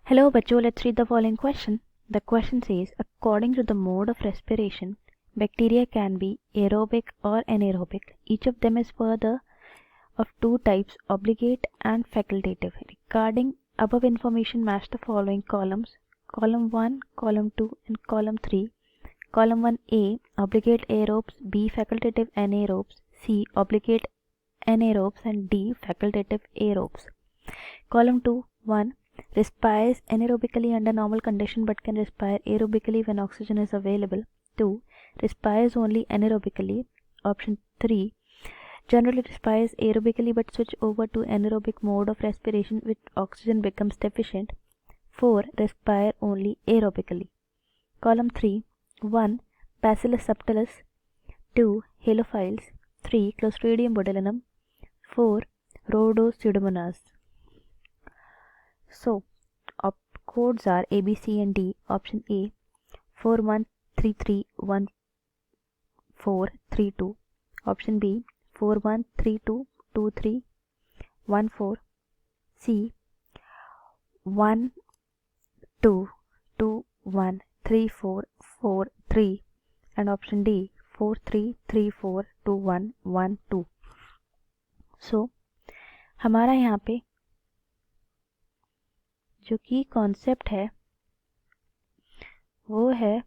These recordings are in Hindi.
Hello, bachcho. Let's read the following question. The question says, according to the mode of respiration, bacteria can be aerobic or anaerobic. Each of them is further of two types, obligate and facultative. Regarding above information, match the following columns. Column 1, column 2 and column 3. Column 1A, obligate aerobes, B, facultative anaerobes, C, obligate anaerobes and D, facultative aerobes. Column 2, 1. Respires anaerobically under normal condition but can respire aerobically when oxygen is available. 2. Respires only anaerobically. Option 3. Generally respires aerobically but switch over to anaerobic mode of respiration when oxygen becomes deficient. 4. Respire only aerobically. Column 3. 1. Bacillus subtilis. 2. Halophiles. 3. Clostridium botulinum. 4. Rhodopseudomonas. So, codes are A, B, C and D. Option A 41331432. Option B 41322314. C 12213443. And option D 43342112. So, हमारा यहाँ पे जो की कॉन्सेप्ट है वो है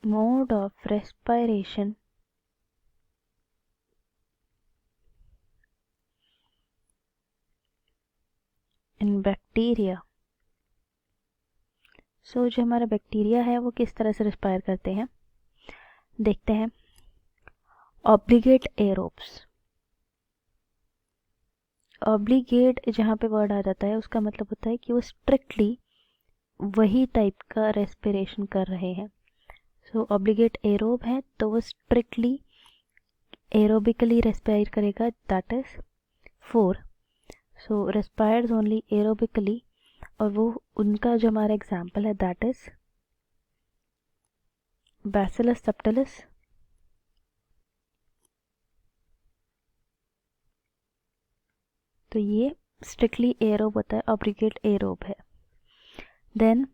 mode of respiration in bacteria. So जो हमारा बैक्टीरिया है वो किस तरह से रेस्पायर करते हैं देखते हैं। Obligate aerobes. ऑब्लिगेट जहाँ पे वर्ड आ जाता है उसका मतलब होता है कि वो स्ट्रिक्टली वही टाइप का रेस्पिरेशन कर रहे हैं। सो ऑब्लिगेट एरोब है तो वो स्ट्रिक्टली एरोबिकली रेस्पायर करेगा, that is 4. So respires only aerobically और वो उनका जो हमारा एग्जाम्पल है दैट इज बैसिलस सबटिलिस, तो ये स्ट्रिक्टली एरोब होता है, ऑब्लिगेट एरोब है। देन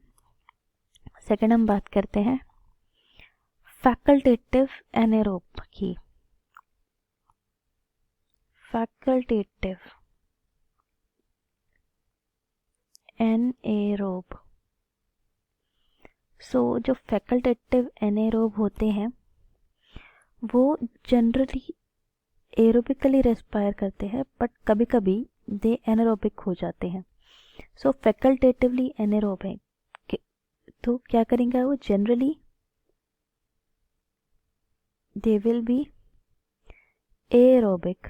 सेकेंड हम बात करते हैं फैकल्टेटिव एनाएरोब की। फैकल्टेटिव एनाएरोब। सो जो फैकल्टेटिव एनाएरोब होते हैं वो जनरली एरोबिकली रेस्पायर करते हैं बट कभी कभी दे एनारोबिक हो जाते हैं। सो फैकल्टेटिवली एनाएरोब है तो क्या करेंगे वो generally they will be aerobic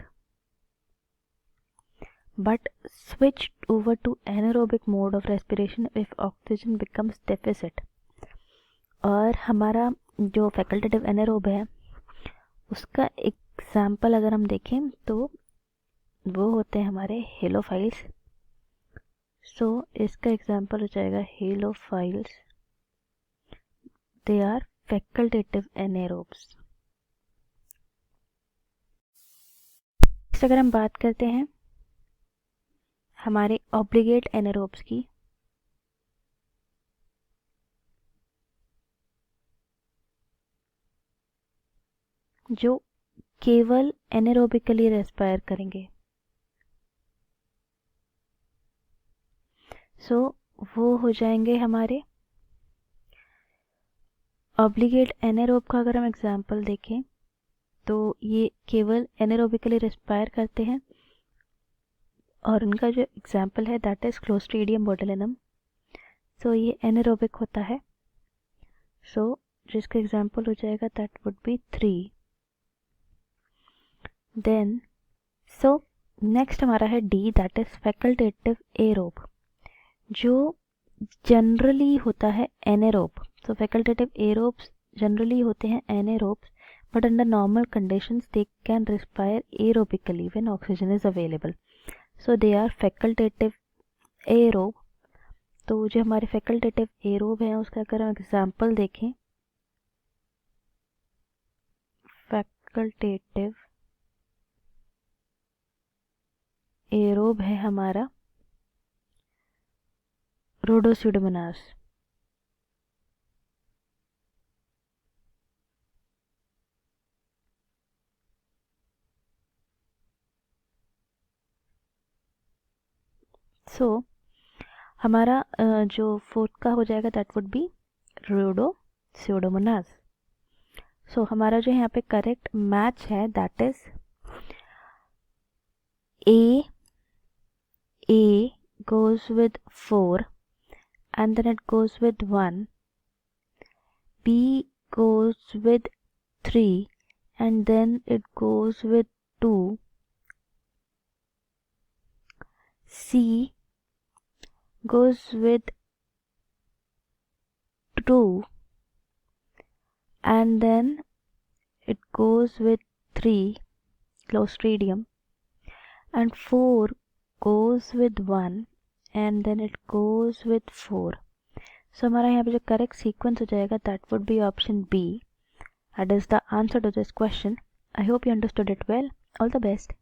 but switch over to anaerobic mode of respiration if oxygen becomes deficit। और हमारा जो फैकल्टेटिव एनाएरोब है उसका एग्जाम्पल अगर हम देखें तो वो होते हैं हमारे हेलोफाइल्स। सो इसका एग्जाम्पल हो जाएगा हेलोफाइल्स, दे आर फैकल्टेटिव एनाएरोब्स। अगर हम बात करते हैं हमारे ऑब्लिगेट एनाएरोब्स की, जो केवल एनाएरोबिकली रेस्पायर करेंगे। सो वो हो जाएंगे हमारे ऑब्लिगेट एनाएरोब का अगर हम एग्जाम्पल देखें तो ये केवल एनाएरोबिकली रेस्पायर करते हैं और उनका जो एग्जाम्पल है that is clostridium botulinum. So ये एनाएरोबिक होता है, सो जिसका एग्जाम्पल हो जाएगा that would be 3। Then so next हमारा है D that is facultative aerobe, जो जनरली होता है anaerobe. So facultative aerobes generally होते हैं एनाएरोब्स but under normal conditions they can respire aerobically when oxygen is available, so they are facultative aerob। तो जो हमारे फैकल्टेटिव एरोब हैं उसका अगर हम एग्जाम्पल देखें, फैकल्टेटिव एरोब है हमारा Rhodopseudomonas. सो हमारा जो फोर्थ का हो जाएगा दैट वुड बी Rhodopseudomonas. सो हमारा जो यहाँ पे करेक्ट मैच है that is A goes with 4 and then it goes with 1. B goes with 3 and then it goes with 2. C goes with 2 and then it goes with 3, Clostridium, and 4 goes with 1 and then it goes with 4. So हमारा यहाँ पे जो करेक्ट सीक्वेंस हो जाएगा that would be option B. That is the answer to this question. I hope you understood it well. All the best.